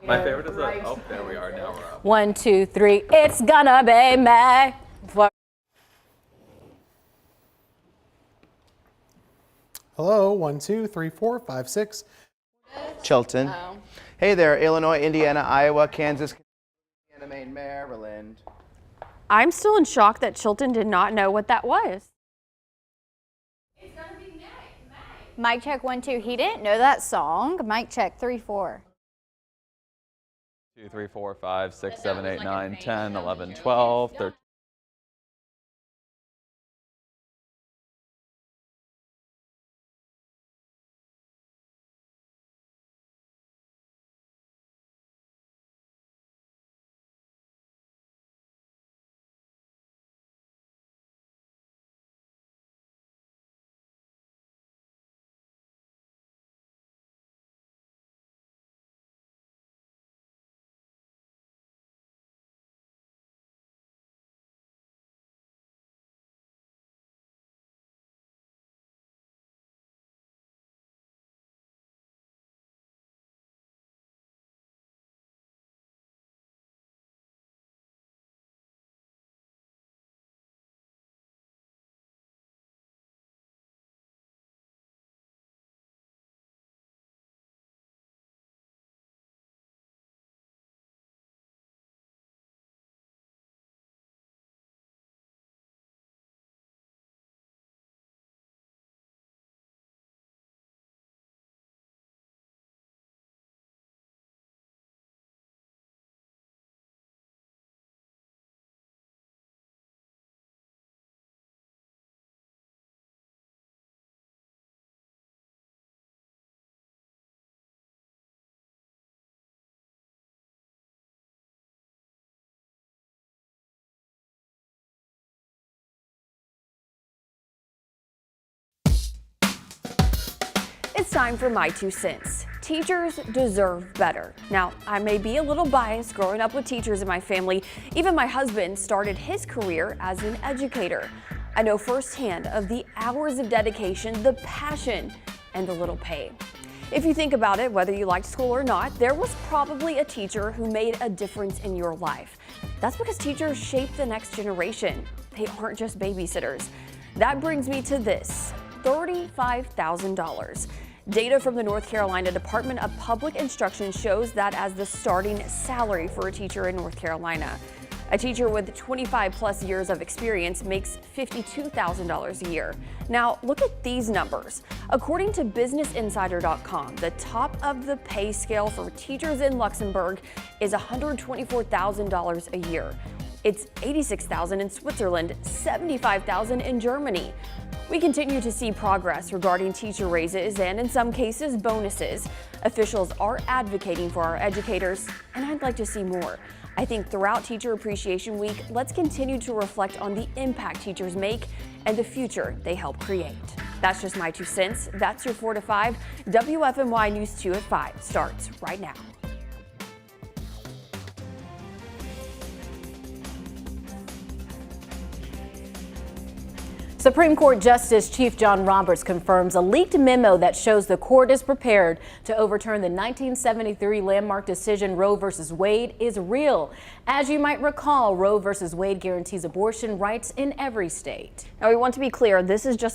Speaker 1: My favorite is that. Oh, there we are. Now we're up.
Speaker 2: 1, 2, 3. It's gonna be May.
Speaker 23: Hello, 1, 2, 3, 4, 5, 6.
Speaker 24: Chilton.
Speaker 2: Oh.
Speaker 24: Hey there, Illinois, Indiana, Iowa, Kansas, Indiana, Maine, Maryland.
Speaker 3: I'm still in shock that Chilton did not know what that was.
Speaker 25: Mic check 1, 2. He didn't know that song. Mic check 3, 4.
Speaker 9: 2, 3, 4, 5, 6, 7, 8, 9, 10, 11, 12, 13.
Speaker 3: It's time for my 2 cents. Teachers deserve better. Now, I may be a little biased growing up with teachers in my family. Even my husband started his career as an educator. I know firsthand of the hours of dedication, the passion, and the little pay. If you think about it, whether you liked school or not, there was probably a teacher who made a difference in your life. That's because teachers shape the next generation. They aren't just babysitters. That brings me to this, $35,000. Data from the North Carolina Department of Public Instruction shows that as the starting salary for a teacher in North Carolina. A teacher with 25 plus years of experience makes $52,000 a year. Now, look at these numbers. According to BusinessInsider.com, the top of the pay scale for teachers in Luxembourg is $124,000 a year. It's $86,000 in Switzerland, $75,000 in Germany. We continue to see progress regarding teacher raises and, in some cases, bonuses. Officials are advocating for our educators, and I'd like to see more. I think throughout Teacher Appreciation Week, let's continue to reflect on the impact teachers make and the future they help create. That's just my 2 cents. That's your 4 to 5. WFMY News 2 at 5 starts right now.
Speaker 2: Supreme Court Justice Chief John Roberts confirms a leaked memo that shows the court is prepared to overturn the 1973 landmark decision Roe v. Wade is real. As you might recall, Roe v. Wade guarantees abortion rights in every state.
Speaker 3: Now, we want to be clear, this is just